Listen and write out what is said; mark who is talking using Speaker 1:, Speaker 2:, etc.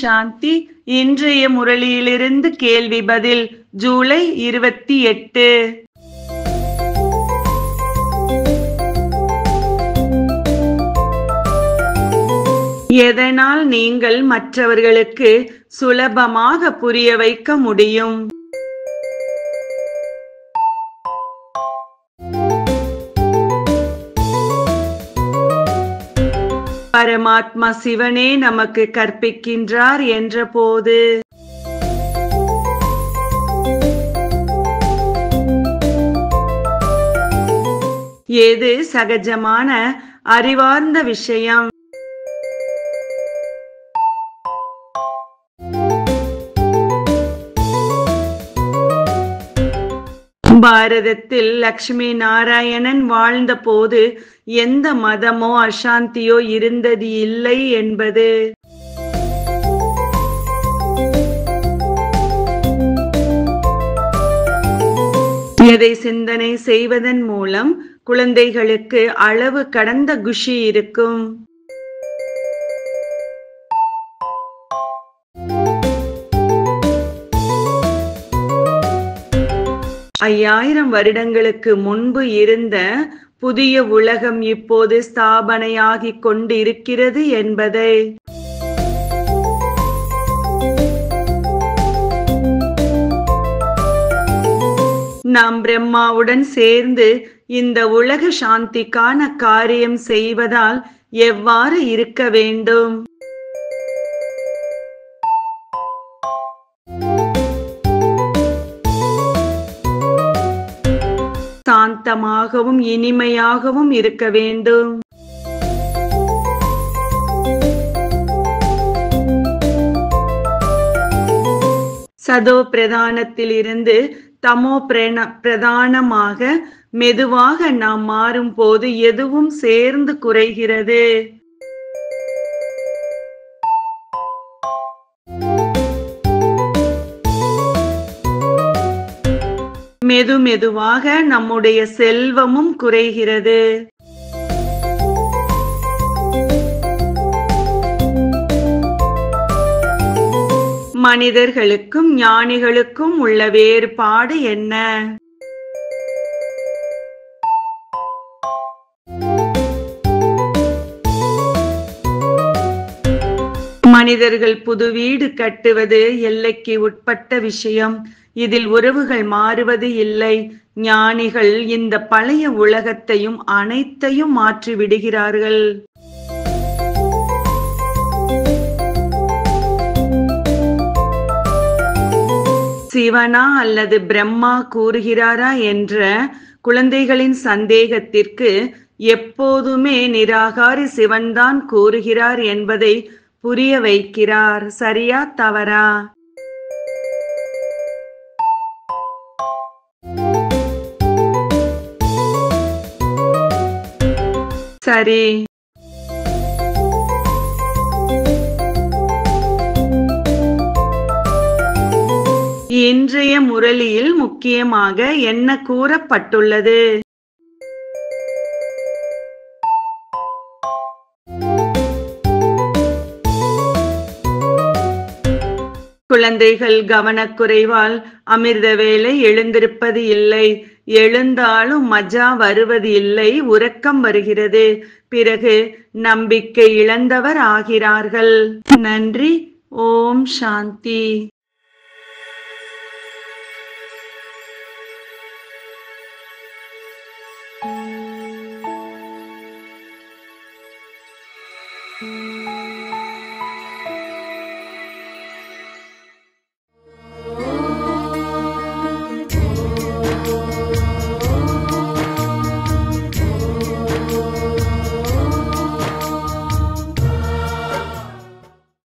Speaker 1: சாந்தி. இன்றைய முரளியிலிருந்து கேள்வி பதில். ஜூலை 28. எதனால் நீங்கள் மற்றவர்களுக்கு சுலபமாக புரிய வைக்க முடியும்? பரமாத்மா சிவனே நமக்கு கற்பிக்கின்றார் என்ற போது. எது சகஜமான அறிவார்ந்த விஷயம்? பாரதத்தில் லட்சுமி நாராயணன் வாழ்ந்த போது எந்த மதமோ அசாந்தியோ இருந்தது இல்லை என்பது. எதை சிந்தனை செய்வதன் மூலம் குழந்தைகளுக்கு அளவு கடந்த குஷி இருக்கும்? ஐயாயிரம் வருடங்களுக்கு முன்பு இருந்த புதிய உலகம் இப்போது ஸ்தாபனையாகிக் கொண்டிருக்கிறது என்பதை. நாம் பிரம்மாவுடன் சேர்ந்து இந்த உலக சாந்திக்கான காரியம் செய்வதால் எவ்வாறு இருக்க வேண்டும்? சாந்தமாகவும் இனிமையாகவும் இருக்க வேண்டும். சதோ பிரதானத்தில் இருந்து தமோ பிரதானமாக மெதுவாக நாம் மாறும் போது எதுவும் சேர்ந்து குறைகிறது. மெதுமெதுவாக நம்முடைய செல்வமும் குறைகிறது. மனிதர்களுக்கும் ஞானிகளுக்கும் உள்ள வேறுபாடு என்ன? மனிதர்கள் புது வீடு கட்டுவது எல்லைக்கு உட்பட்ட விஷயம். இதில் உறவுகள் மாறுவது இல்லை. ஞானிகள் இந்த பழைய உலகத்தையும் அனைத்தையும் மாற்றி விடுகிறார்கள். சிவனா அல்லது பிரம்மா கூறுகிறாரா என்ற குழந்தைகளின் சந்தேகத்திற்கு எப்போதுமே நிராகாரி சிவன்தான் கூறுகிறார் என்பதை புரிய வைக்கிறார். சரியா தவறா? சரி. இன்றைய முரளியில் முக்கியமாக என்ன கூறப்பட்டுள்ளது? குழந்தைகள் கவனக்குறைவால் அமிர்த வேளை எழுந்திருப்பது இல்லை. எழுந்தாலும் மஜா வருவது இல்லை, உறக்கம் வருகிறது. பிறகு நம்பிக்கை இழந்தவர் ஆகிறார்கள். நன்றி. ஓம் சாந்தி.